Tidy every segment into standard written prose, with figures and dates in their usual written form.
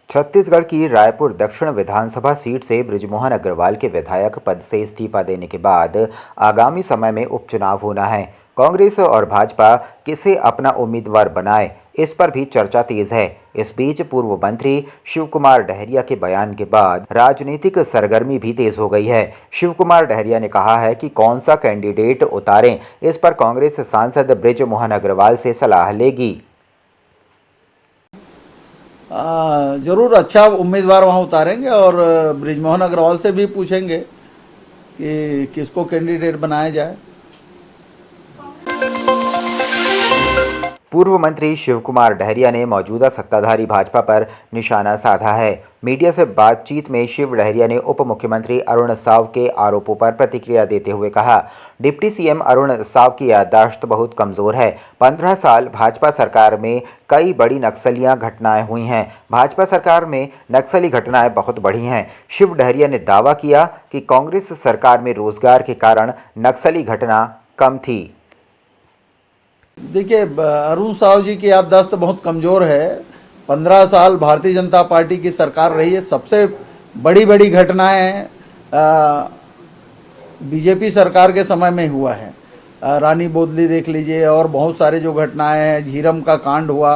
छत्तीसगढ़ की रायपुर दक्षिण विधानसभा सीट से बृजमोहन अग्रवाल के विधायक पद से इस्तीफा देने के बाद आगामी समय में उपचुनाव होना है। कांग्रेस और भाजपा किसे अपना उम्मीदवार बनाए, इस पर भी चर्चा तेज है। इस बीच पूर्व मंत्री शिवकुमार डहरिया के बयान के बाद राजनीतिक सरगर्मी भी तेज हो गई है। शिवकुमार डहरिया ने कहा है कि कौन सा कैंडिडेट उतारें, इस पर कांग्रेस सांसद बृजमोहन अग्रवाल से सलाह लेगी। जरूर अच्छा उम्मीदवार वहाँ उतारेंगे और बृजमोहन अग्रवाल से भी पूछेंगे कि किसको कैंडिडेट बनाया जाए। पूर्व मंत्री शिवकुमार डहरिया ने मौजूदा सत्ताधारी भाजपा पर निशाना साधा है। मीडिया से बातचीत में शिव डहरिया ने उप मुख्यमंत्री अरुण साव के आरोपों पर प्रतिक्रिया देते हुए कहा, डिप्टी सीएम अरुण साव की याददाश्त बहुत कमजोर है। 15 साल भाजपा सरकार में कई बड़ी नक्सलियां घटनाएं हुई हैं। भाजपा सरकार में नक्सली घटनाएं बहुत बढ़ी हैं। शिव डहरिया ने दावा किया कि कांग्रेस सरकार में रोजगार के कारण नक्सली घटना कम थी। देखिए, अरुण साव जी की याददाश्त बहुत कमज़ोर है। 15 साल भारतीय जनता पार्टी की सरकार रही है। सबसे बड़ी घटनाएं बीजेपी सरकार के समय में हुआ है। रानी बोदली देख लीजिए और बहुत सारे जो घटनाएं हैं, झीरम का कांड हुआ,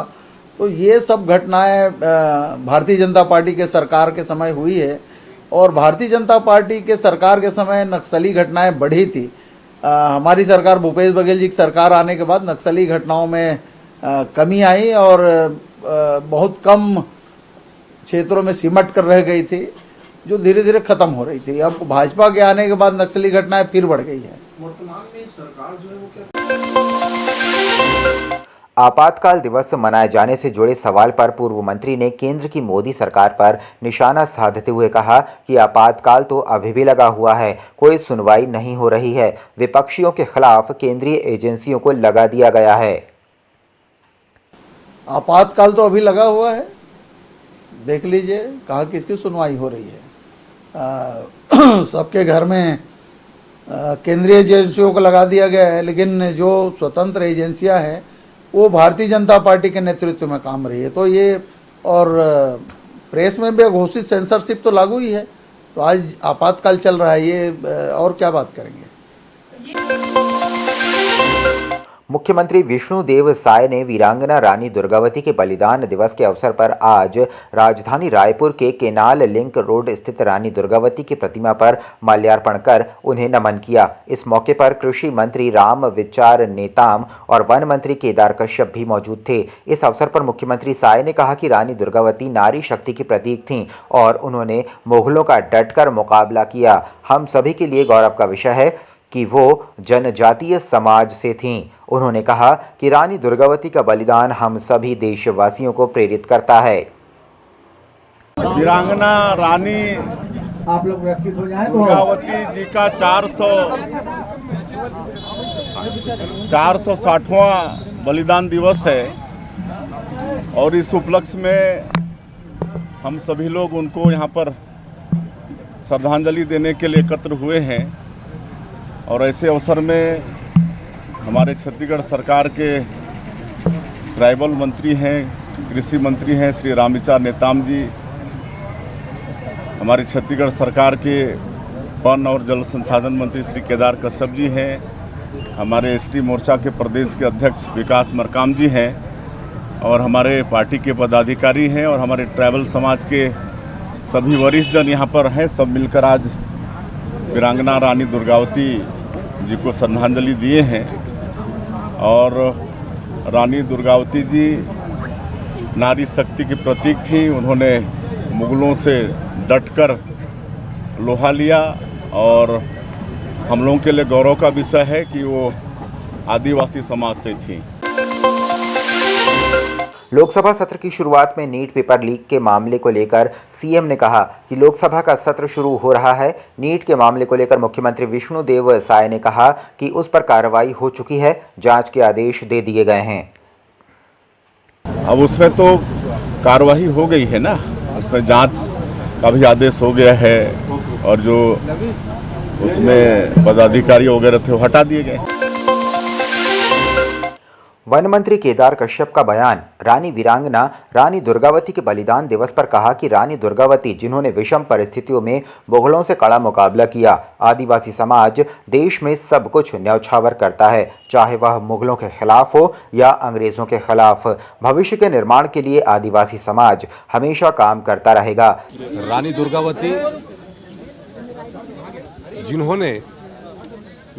तो ये सब घटनाएं भारतीय जनता पार्टी के सरकार के समय हुई है। और भारतीय जनता पार्टी के सरकार के समय नक्सली घटनाएं बढ़ी थी। हमारी सरकार, भूपेश बघेल जी की सरकार आने के बाद नक्सली घटनाओं में कमी आई और बहुत कम क्षेत्रों में सिमट कर रह गई थी, जो धीरे धीरे खत्म हो रही थी। अब भाजपा के आने के बाद नक्सली घटनाएं फिर बढ़ गई है। वर्तमान में सरकार जो है वो क्या आपातकाल दिवस मनाए जाने से जुड़े सवाल पर पूर्व मंत्री ने केंद्र की मोदी सरकार पर निशाना साधते हुए कहा कि आपातकाल तो अभी भी लगा हुआ है, कोई सुनवाई नहीं हो रही है। विपक्षियों के खिलाफ केंद्रीय एजेंसियों को लगा दिया गया है। आपातकाल तो अभी लगा हुआ है, देख लीजिए कहाँ किसकी सुनवाई हो रही है। सबके घर में केंद्रीय एजेंसियों को लगा दिया गया है, लेकिन जो स्वतंत्र एजेंसियां हैं वो भारतीय जनता पार्टी के नेतृत्व में काम रही है। तो ये, और प्रेस में भी घोषित सेंसरशिप तो लागू ही है। तो आज आपातकाल चल रहा है, ये और क्या बात करेंगे। मुख्यमंत्री विष्णुदेव साय ने वीरांगना रानी दुर्गावती के बलिदान दिवस के अवसर पर आज राजधानी रायपुर के केनाल लिंक रोड स्थित रानी दुर्गावती की प्रतिमा पर माल्यार्पण कर उन्हें नमन किया। इस मौके पर कृषि मंत्री राम विचार नेताम और वन मंत्री केदार कश्यप भी मौजूद थे। इस अवसर पर मुख्यमंत्री साय ने कहा कि रानी दुर्गावती नारी शक्ति की प्रतीक थीं और उन्होंने मुगलों का डटकर मुकाबला किया। हम सभी के लिए गौरव का विषय है कि वो जनजातीय समाज से थीं। उन्होंने कहा कि रानी दुर्गावती का बलिदान हम सभी देशवासियों को प्रेरित करता है। वीरांगना रानी आप लोग व्यवस्थित हो जाएं तो दुर्गावती जी का 460वां बलिदान दिवस है और इस उपलक्ष्य में हम सभी लोग उनको यहाँ पर श्रद्धांजलि देने के लिए एकत्र हुए हैं। और ऐसे अवसर में हमारे छत्तीसगढ़ सरकार के ट्राइबल मंत्री हैं, कृषि मंत्री हैं श्री रामविचार नेताम जी, हमारी छत्तीसगढ़ सरकार के वन और जल संसाधन मंत्री श्री केदार कश्यप जी हैं, हमारे एसटी मोर्चा के प्रदेश के अध्यक्ष विकास मरकाम जी हैं और हमारे पार्टी के पदाधिकारी हैं और हमारे ट्राइबल समाज के सभी वरिष्ठ जन यहाँ पर हैं। सब मिलकर आज वीरांगना रानी दुर्गावती जी को श्रद्धांजलि दिए हैं। और रानी दुर्गावती जी नारी शक्ति की प्रतीक थी। उन्होंने मुगलों से डटकर लोहा लिया और हम लोगों के लिए गौरव का विषय है कि वो आदिवासी समाज से थी। लोकसभा सत्र की शुरुआत में नीट पेपर लीक के मामले को लेकर सीएम ने कहा कि लोकसभा का सत्र शुरू हो रहा है। नीट के मामले को लेकर मुख्यमंत्री विष्णुदेव साय ने कहा कि उस पर कार्रवाई हो चुकी है, जांच के आदेश दे दिए गए हैं। अब उसमें तो कार्रवाई हो गई है ना, उसमें जांच का भी आदेश हो गया है और जो उसमें पदाधिकारी वगैरह थे वो हटा दिए गए। वन मंत्री केदार कश्यप का बयान। रानी वीरांगना रानी दुर्गावती के बलिदान दिवस पर कहा कि रानी दुर्गावती, जिन्होंने विषम परिस्थितियों में मुगलों से कड़ा मुकाबला किया। आदिवासी समाज देश में सब कुछ न्यौछावर करता है, चाहे वह मुगलों के खिलाफ हो या अंग्रेजों के खिलाफ। भविष्य के निर्माण के लिए आदिवासी समाज हमेशा काम करता रहेगा। रानी दुर्गावती, जिन्होंने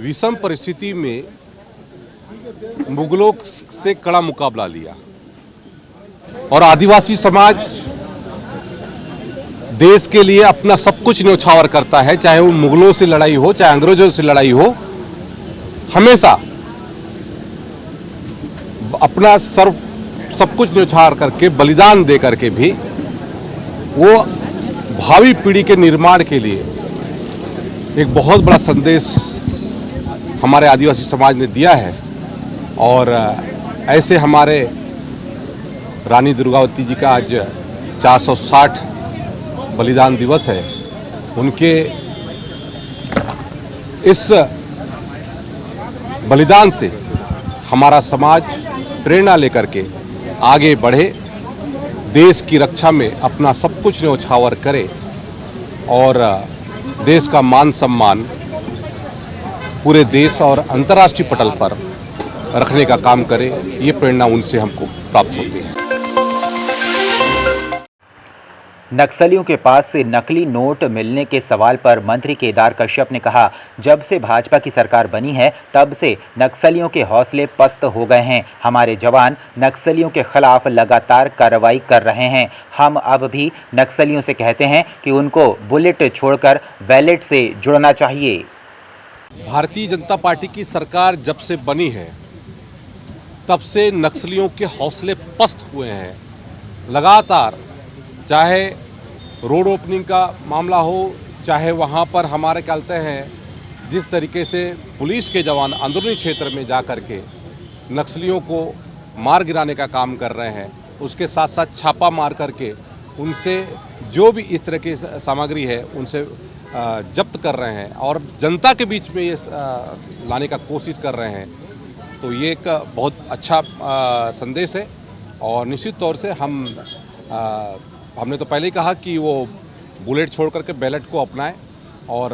विषम परिस्थिति में मुगलों से कड़ा मुकाबला लिया और आदिवासी समाज देश के लिए अपना सब कुछ न्यौछावर करता है, चाहे वो मुगलों से लड़ाई हो, चाहे अंग्रेजों से लड़ाई हो, हमेशा अपना सब कुछ न्यौछावर करके, बलिदान दे करके भी वो भावी पीढ़ी के निर्माण के लिए एक बहुत बड़ा संदेश हमारे आदिवासी समाज ने दिया है। और ऐसे हमारे रानी दुर्गावती जी का आज 460 बलिदान दिवस है। उनके इस बलिदान से हमारा समाज प्रेरणा लेकर के आगे बढ़े, देश की रक्षा में अपना सब कुछ न्यौछावर करे और देश का मान सम्मान पूरे देश और अंतर्राष्ट्रीय पटल पर रखने का काम करे। ये प्रेरणा उनसे हमको प्राप्त होती है। नक्सलियों के पास से नकली नोट मिलने के सवाल पर मंत्री केदार कश्यप ने कहा, जब से भाजपा की सरकार बनी है तब से नक्सलियों के हौसले पस्त हो गए हैं। हमारे जवान नक्सलियों के खिलाफ लगातार कार्रवाई कर रहे हैं। हम अब भी नक्सलियों से कहते हैं कि उनको बुलेट छोड़कर वैलेट से जुड़ना चाहिए। भारतीय जनता पार्टी की सरकार जब से बनी है तब से नक्सलियों के हौसले पस्त हुए हैं। लगातार चाहे रोड ओपनिंग का मामला हो, चाहे वहाँ पर हमारे कहते हैं जिस तरीके से पुलिस के जवान अंदरूनी क्षेत्र में जा कर के नक्सलियों को मार गिराने का काम कर रहे हैं, उसके साथ साथ छापा मार करके उनसे जो भी इस तरह की सामग्री है उनसे जब्त कर रहे हैं और जनता के बीच में ये लाने का कोशिश कर रहे हैं। तो ये एक बहुत अच्छा संदेश है और निश्चित तौर से हमने तो पहले ही कहा कि वो बुलेट छोड़ करके बैलेट को अपनाएं और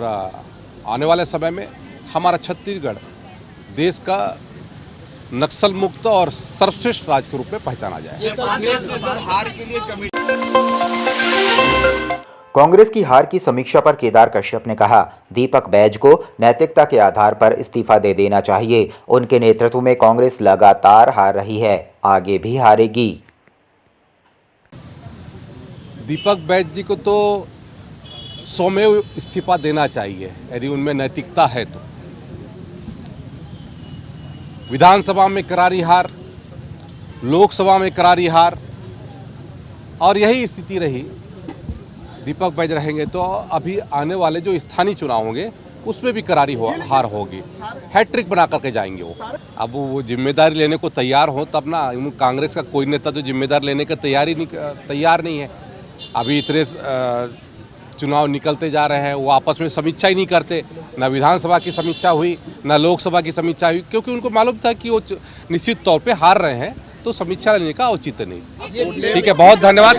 आने वाले समय में हमारा छत्तीसगढ़ देश का नक्सल मुक्त और सर्वश्रेष्ठ राज्य के रूप में पहचाना जाए। कांग्रेस की हार की समीक्षा पर केदार कश्यप ने कहा, दीपक बैज को नैतिकता के आधार पर इस्तीफा दे देना चाहिए। उनके नेतृत्व में कांग्रेस लगातार हार रही है, आगे भी हारेगी। दीपक बैज जी को तो स्वमेव इस्तीफा देना चाहिए यदि उनमें नैतिकता है तो। विधानसभा में करारी हार, लोकसभा में करारी हार, और यही स्थिति रही दीपक बैज रहेंगे तो अभी आने वाले जो स्थानीय चुनाव होंगे उसमें भी करारी हार होगी। हैट्रिक बना करके जाएंगे वो। अब वो जिम्मेदारी लेने को तैयार हो तब ना। कांग्रेस का कोई नेता तो जिम्मेदारी लेने का तैयार नहीं है। अभी इतने चुनाव निकलते जा रहे हैं, वो आपस में समीक्षा ही नहीं करते। ना विधानसभा की समीक्षा हुई, ना लोकसभा की समीक्षा हुई, क्योंकि उनको मालूम था कि वो निश्चित तौर पे हार रहे हैं, तो समीक्षा लेने का औचित्य नहीं। ठीक है, बहुत धन्यवाद।